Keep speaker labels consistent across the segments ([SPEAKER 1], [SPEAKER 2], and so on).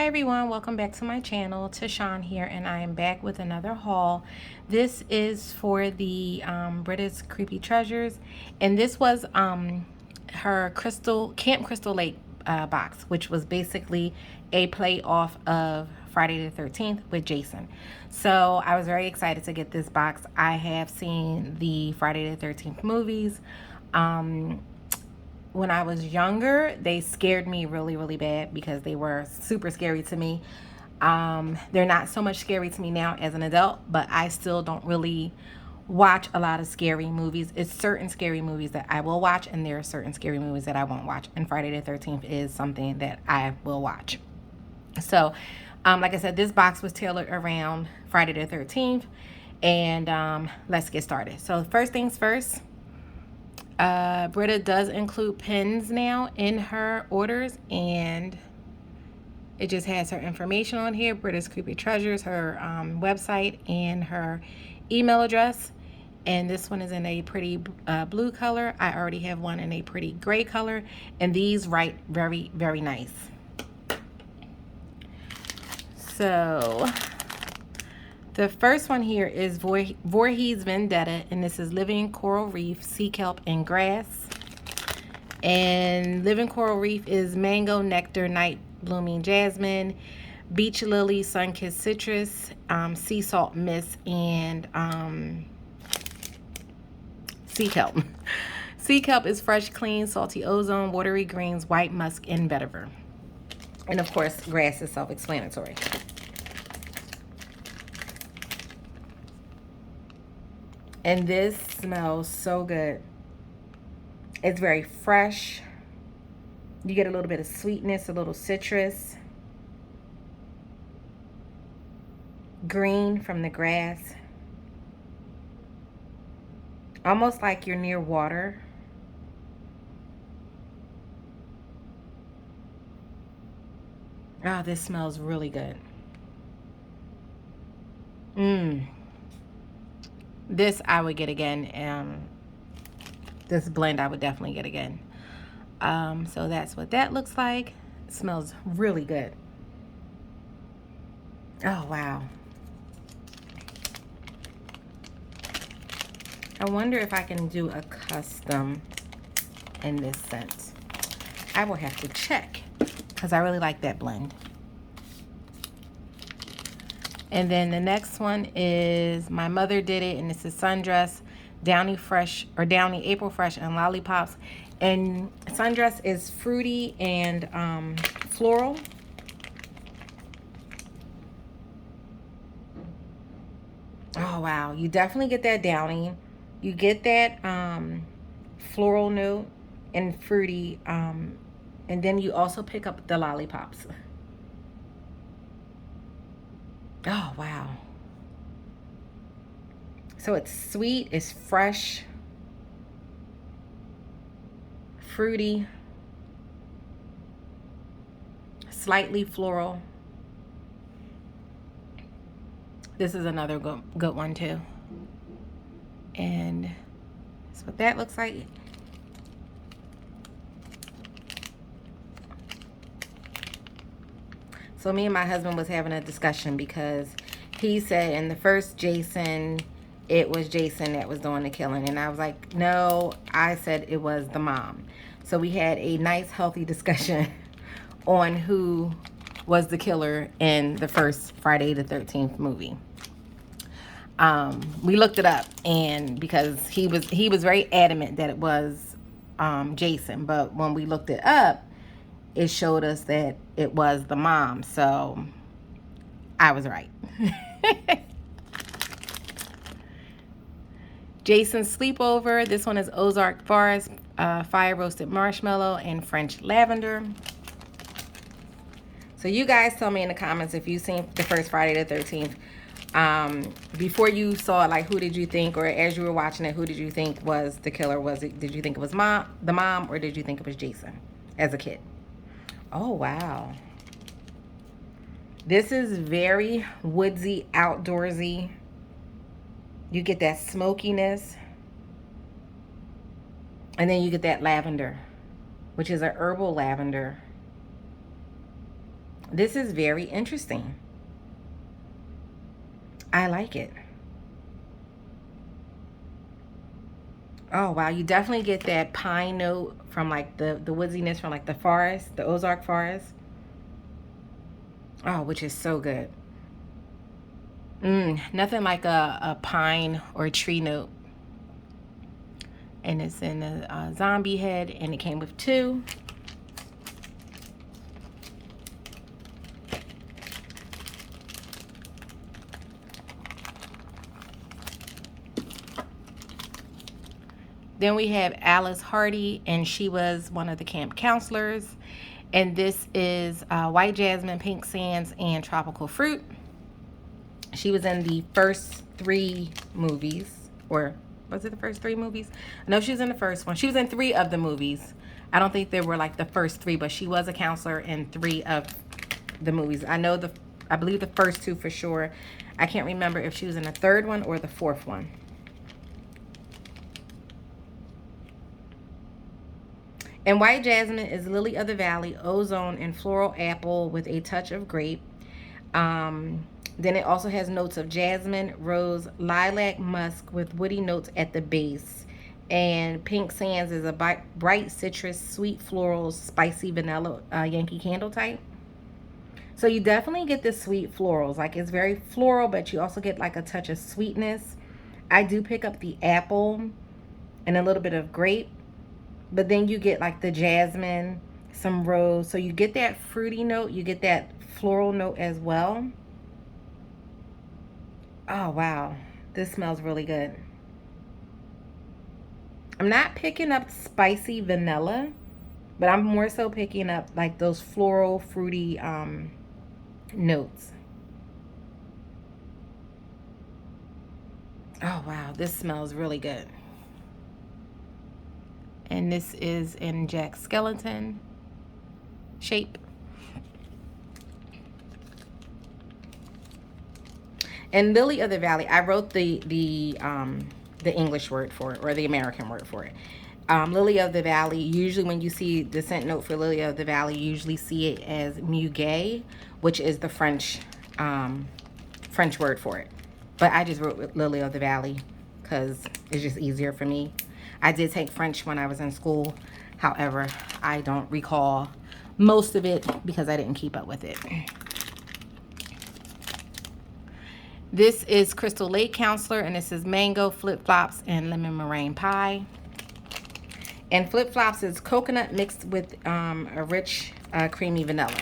[SPEAKER 1] Hi everyone, welcome back to my channel. Tashawn here, and I am back with another haul. This is for the Britta's Creepy Treasures, and this was her Camp Crystal Lake box, which was basically a play off of Friday the 13th with Jason. So I was very excited to get this box. I have seen the Friday the 13th movies. When I was younger, they scared me really, really bad because they were super scary to me. They're not so much scary to me now as an adult, but I still don't really watch a lot of scary movies. It's certain scary movies that I will watch, and there are certain scary movies that I won't watch. And Friday the 13th is something that I will watch. So, like I said, this box was tailored around Friday the 13th. And let's get started. So, first things first. Britta does include pins now in her orders, and it just has her information on here. Britta's Creepy Treasures, her website, and her email address. And this one is in a pretty blue color. I already have one in a pretty gray color, and these write very, very nice. So the first one here is Voorhees Vendetta, and this is Living Coral Reef, Sea Kelp, and Grass. And Living Coral Reef is Mango, Nectar, Night Blooming Jasmine, Beach Lily, Sun-Kissed Citrus, Sea Salt Mist, and Sea Kelp. Sea Kelp is Fresh, Clean, Salty Ozone, Watery Greens, White Musk, and Vetiver. And of course, Grass is self-explanatory. And this smells so good. It's very fresh. You get a little bit of sweetness, a little citrus. Green from the grass. Almost like you're near water. Oh, this smells really good. This I would get again. This blend I would definitely get again. So that's what that looks like. It smells really good. Oh, wow. I wonder if I can do a custom in this scent. I will have to check because I really like that blend. And then the next one is My Mother Did It, and this is Sundress, Downy Fresh, or Downy April Fresh, and Lollipops. And Sundress is fruity and floral. Oh, wow. You definitely get that Downy. You get that floral note and fruity. And then you also pick up the Lollipops. Oh, wow. So it's sweet, it's fresh, fruity, slightly floral. This is another good one too. And that's what that looks like. So me and my husband was having a discussion because he said in the first Jason, it was Jason that was doing the killing. And I was like, no, I said it was the mom. So we had a nice, healthy discussion on who was the killer in the first Friday the 13th movie. We looked it up, and because he was very adamant that it was Jason, but when we looked it up, it showed us that it was the mom. So I was right. Jason's Sleepover. This one is Ozark Forest, Fire Roasted Marshmallow, and French Lavender. So you guys tell me in the comments if you've seen the first Friday the 13th. Before you saw it, like, who did you think, or as you were watching it, who did you think was the killer? Did you think it was the mom, or did you think it was Jason as a kid? Oh, wow. This is very woodsy, outdoorsy. You get that smokiness. And then you get that lavender, which is a herbal lavender. This is very interesting. I like it. Oh wow, you definitely get that pine note from like the woodsiness from like the forest, the Ozark forest. Oh, which is so good. Nothing like a pine or a tree note. And it's in a zombie head, and it came with two. Then we have Alice Hardy, and she was one of the camp counselors. And this is White Jasmine, Pink Sands, and Tropical Fruit. She was in the first three movies, or was it the first three movies? No, she was in the first one. She was in three of the movies. I don't think they were like the first three, but she was a counselor in three of the movies. I believe the first two for sure. I can't remember if she was in the third one or the fourth one. And White Jasmine is lily of the valley, ozone, and floral apple with a touch of grape. Then it also has notes of jasmine, rose, lilac, musk with woody notes at the base. And Pink Sands is a bright citrus, sweet floral, spicy vanilla Yankee Candle type. So you definitely get the sweet florals. Like it's very floral, but you also get like a touch of sweetness. I do pick up the apple and a little bit of grape, but then you get like the jasmine, some rose. So you get that fruity note, you get that floral note as well. Oh wow, this smells really good. I'm not picking up spicy vanilla, but I'm more so picking up like those floral, fruity notes. Oh wow, this smells really good. And this is in Jack Skellington shape. And Lily of the Valley, I wrote the English word for it, or the American word for it. Lily of the Valley, usually when you see the scent note for Lily of the Valley, you usually see it as muguet, which is the French word for it. But I just wrote Lily of the Valley because it's just easier for me. I did take French when I was in school. However, I don't recall most of it because I didn't keep up with it. This is Crystal Lake Counselor, and this is mango, flip-flops, and lemon meringue pie. And flip-flops is coconut mixed with a rich, creamy vanilla.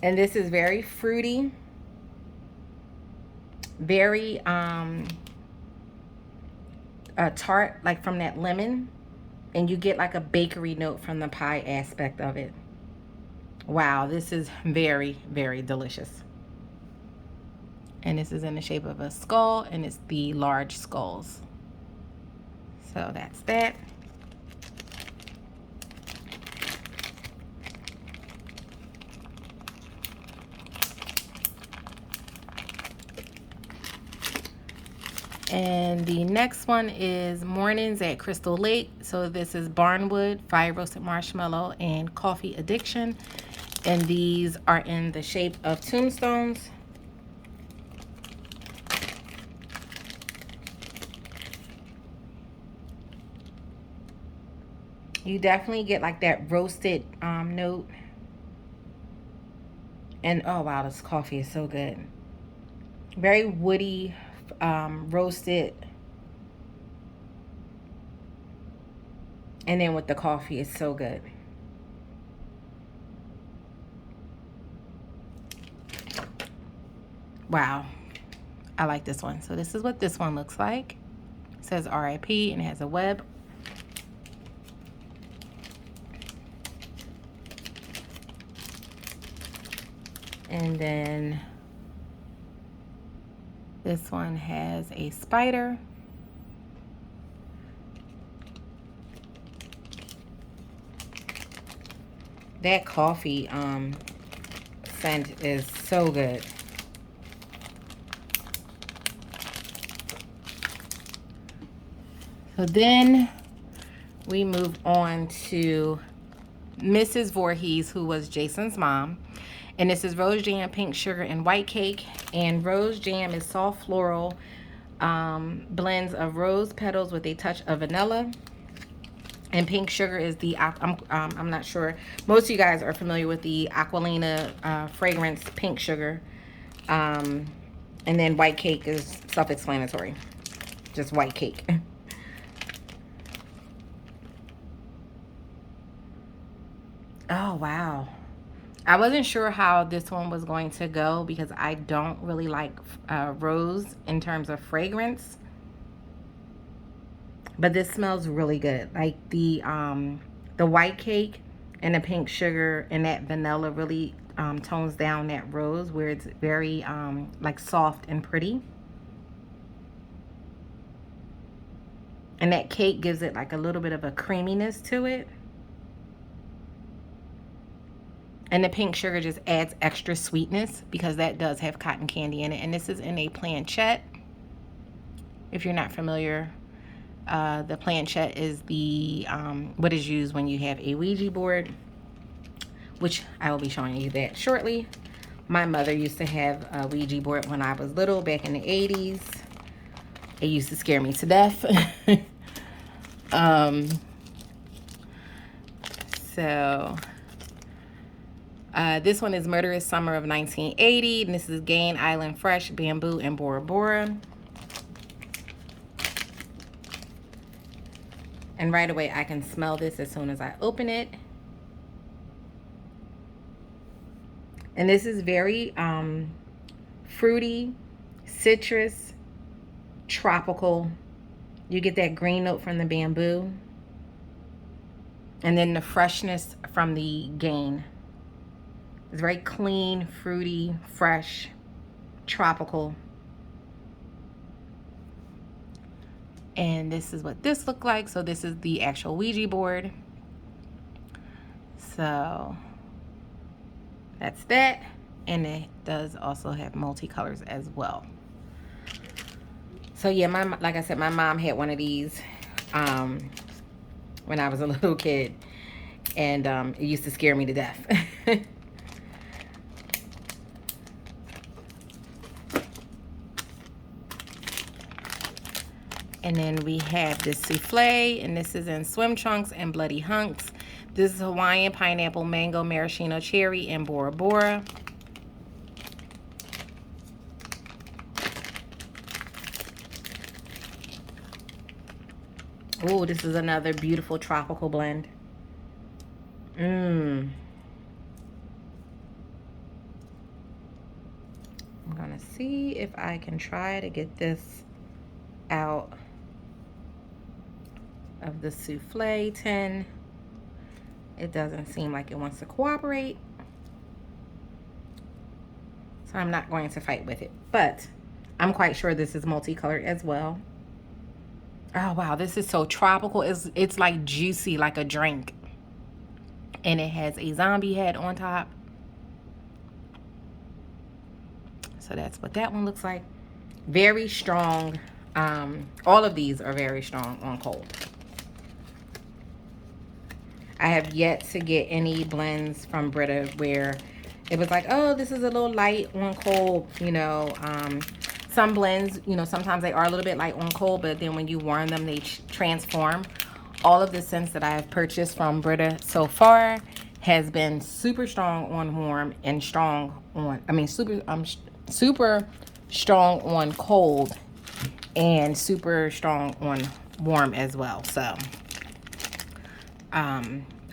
[SPEAKER 1] And this is very fruity, very tart, like from that lemon. And you get like a bakery note from the pie aspect of it. Wow, this is very, very delicious. And this is in the shape of a skull, and it's the large skulls. So that's that. And the next one is Mornings at Crystal Lake. So this is Barnwood, Fire Roasted Marshmallow, and Coffee Addiction. And these are in the shape of tombstones. You definitely get like that roasted note. And oh wow, this coffee is so good. Very woody, roasted. And then with the coffee, it's so good. Wow, I like this one. So this is what this one looks like. It says RIP and it has a web. And then this one has a spider. That coffee scent is so good. So then we moved on to Mrs. Voorhees, who was Jason's mom. And this is rose jam, pink sugar, and white cake. And rose jam is soft floral blends of rose petals with a touch of vanilla. And pink sugar is the, I'm not sure. Most of you guys are familiar with the Aquilina fragrance pink sugar. And then white cake is self-explanatory. Just white cake. Oh, wow. I wasn't sure how this one was going to go because I don't really like rose in terms of fragrance. But this smells really good. Like the white cake and the pink sugar and that vanilla really tones down that rose where it's very like soft and pretty. And that cake gives it like a little bit of a creaminess to it. And the pink sugar just adds extra sweetness because that does have cotton candy in it. And this is in a planchette. If you're not familiar, the planchette is the what is used when you have a Ouija board, which I will be showing you that shortly. My mother used to have a Ouija board when I was little, back in the 80s. It used to scare me to death. So this one is Murderous Summer of 1980. And this is Gain Island Fresh, Bamboo, and Bora Bora. And right away, I can smell this as soon as I open it. And this is very fruity, citrus, tropical. You get that green note from the bamboo. And then the freshness from the Gain. It's very clean, fruity, fresh, tropical. And this is what this looked like. So this is the actual Ouija board. So that's that. And it does also have multicolors as well. So yeah, like I said, my mom had one of these when I was a little kid. And it used to scare me to death. And then we have this souffle, and this is in swim trunks and bloody hunks. This is Hawaiian pineapple, mango, maraschino cherry, and Bora Bora. Oh, this is another beautiful tropical blend. I'm gonna see if I can try to get this out of the souffle tin. It doesn't seem like it wants to cooperate, so I'm not going to fight with it, but I'm quite sure this is multicolored as well. Oh wow, this is so tropical. It's like juicy, like a drink, and it has a zombie head on top. So that's what that one looks like. Very strong. All of these are very strong on cold. I have yet to get any blends from Britta where it was like, oh, this is a little light on cold. You know, some blends, you know, sometimes they are a little bit light on cold, but then when you warm them, they transform. All of the scents that I have purchased from Britta so far has been super strong on warm and strong on, super strong on cold and super strong on warm as well. So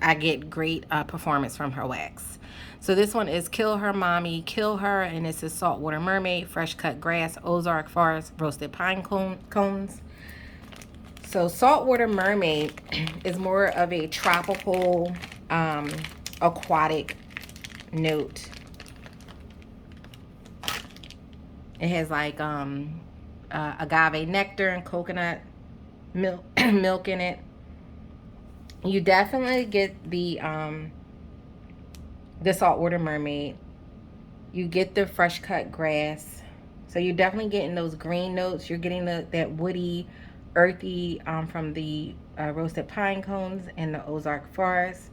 [SPEAKER 1] I get great performance from her wax. So this one is Kill Her Mommy, Kill Her, and this is Saltwater Mermaid, Fresh Cut Grass, Ozark Forest, Roasted Pine Cones. So Saltwater Mermaid is more of a tropical, aquatic note. It has like agave nectar and coconut milk milk in it. You definitely get the Saltwater Mermaid. You get the fresh cut grass. So you're definitely getting those green notes. You're getting that woody, earthy from the roasted pine cones in the Ozark forest.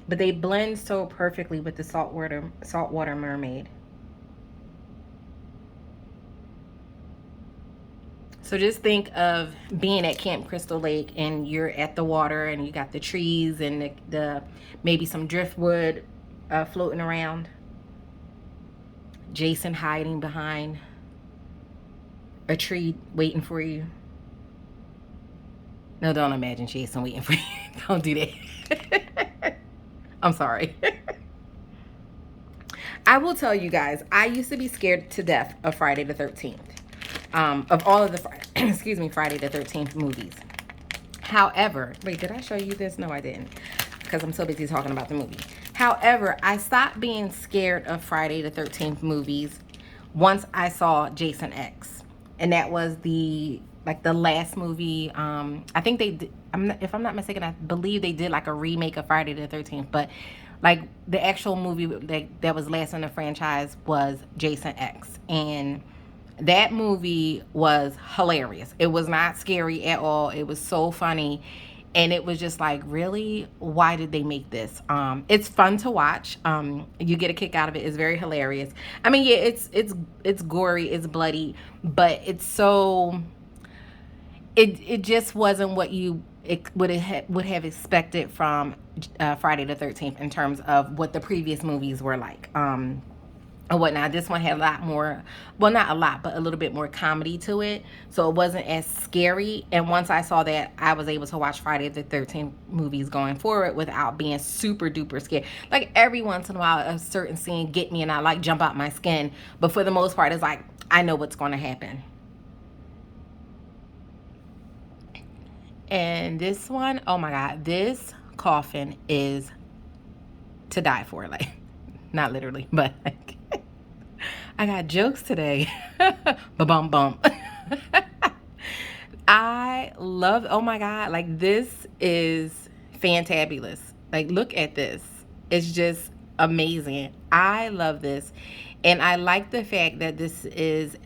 [SPEAKER 1] But they blend so perfectly with the saltwater mermaid. So just think of being at Camp Crystal Lake and you're at the water and you got the trees and the maybe some driftwood floating around. Jason hiding behind a tree waiting for you. No, don't imagine Jason waiting for you. Don't do that. I'm sorry. I will tell you guys, I used to be scared to death of Friday the 13th. Of all of the, excuse me, Friday the 13th movies. However, wait, did I show you this? No, I didn't. Because I'm so busy talking about the movie. However, I stopped being scared of Friday the 13th movies once I saw Jason X. And that was the last movie. I think they did, if I'm not mistaken, I believe they did like a remake of Friday the 13th. But like the actual movie that was last in the franchise was Jason X. And that movie was hilarious. It was not scary at all. It was so funny. And it was just like, really? Why did they make this? It's fun to watch. You get a kick out of it. It's very hilarious. I mean, yeah, it's gory, it's bloody, but it's so it just wasn't what you would have expected from Friday the 13th in terms of what the previous movies were like. And whatnot. This one had a lot more, well, not a lot, but a little bit more comedy to it. So it wasn't as scary. And once I saw that, I was able to watch Friday the 13th movies going forward without being super duper scared. Like every once in a while, a certain scene get me and I like jump out my skin. But for the most part, it's like, I know what's going to happen. And this one, oh my God, this coffin is to die for. Like, not literally, but like, I got jokes today. Ba-bum bum. I love, oh my God, like this is fantabulous. Like, look at this. It's just amazing. I love this. And I like the fact that this is,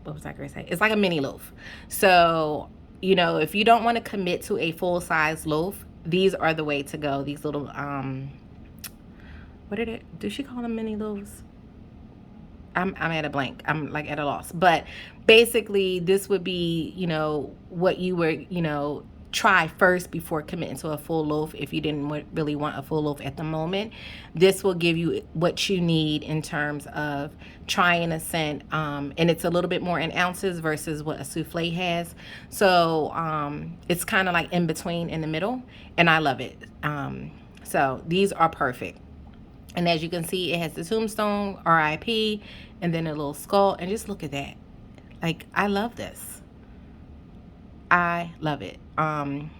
[SPEAKER 1] what was I going to say? It's like a mini loaf. So, you know, if you don't want to commit to a full size loaf, these are the way to go. These little, what did it, do she call them mini loaves? I'm at a blank. I'm like at a loss. But basically, this would be, you know, what you were, you know, try first before committing to a full loaf. If you didn't really want a full loaf at the moment, this will give you what you need in terms of trying a scent. And it's a little bit more in ounces versus what a souffle has. So it's kind of like in between, in the middle. And I love it. So these are perfect. And as you can see, it has the tombstone, RIP, and then a little skull. And just look at that. Like, I love this. I love it. And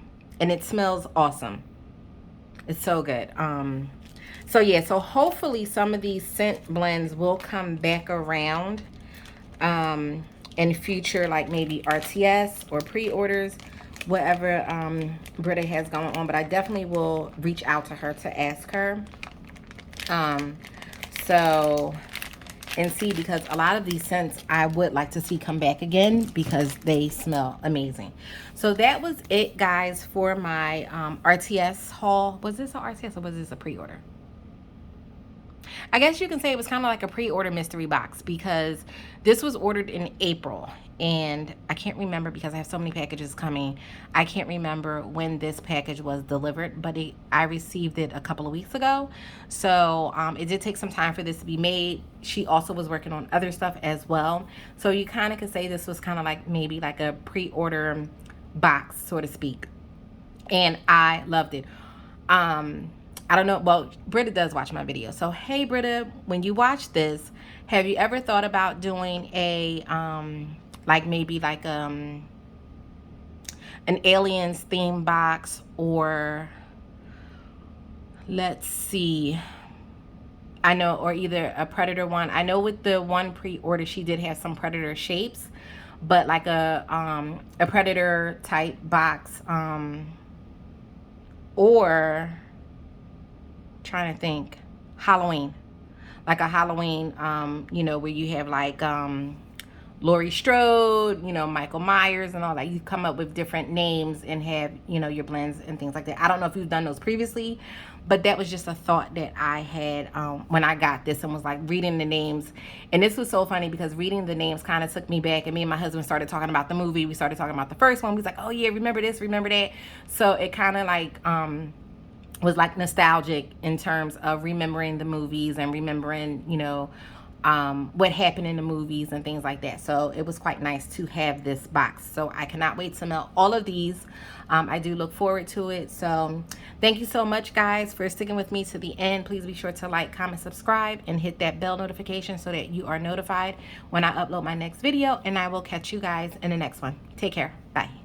[SPEAKER 1] it smells awesome. It's so good. So yeah, so hopefully some of these scent blends will come back around in future, like maybe RTS or pre-orders, whatever Britta has going on. But I definitely will reach out to her to ask her. So, and see, because a lot of these scents I would like to see come back again because they smell amazing. So that was it, guys, for my RTS haul. Was this an RTS or was this a pre-order? I guess you can say it was kind of like a pre-order mystery box because this was ordered in April. And I can't remember because I have so many packages coming. I can't remember when this package was delivered, but I received it a couple of weeks ago. So it did take some time for this to be made. She also was working on other stuff as well. So you kind of could say this was kind of like maybe like a pre-order box, so to speak. And I loved it. I don't know. Well, Britta does watch my video. So, hey, Britta, when you watch this, have you ever thought about doing a, like maybe like an aliens theme box, or let's see, I know, or either a predator one. I know with the one pre-order, she did have some predator shapes, but like a predator type box, or trying to think, Halloween, like a Halloween, you know, where you have like Laurie Strode, you know, Michael Myers and all that. You come up with different names and have, you know, your blends and things like that. I don't know if you've done those previously, but that was just a thought that I had when I got this and was like reading the names. And this was so funny because reading the names kind of took me back. And me and my husband started talking about the movie. We started talking about the first one. We was like, oh yeah, remember this, remember that. So it kind of like was like nostalgic in terms of remembering the movies and remembering, you know, what happened in the movies and things like that. So it was quite nice to have this box. So I cannot wait to melt all of these. I do look forward to it. So thank you so much, guys, for sticking with me to the end. Please be sure to like, comment, subscribe, and hit that bell notification so that you are notified when I upload my next video. And I will catch you guys in the next one. Take care. Bye.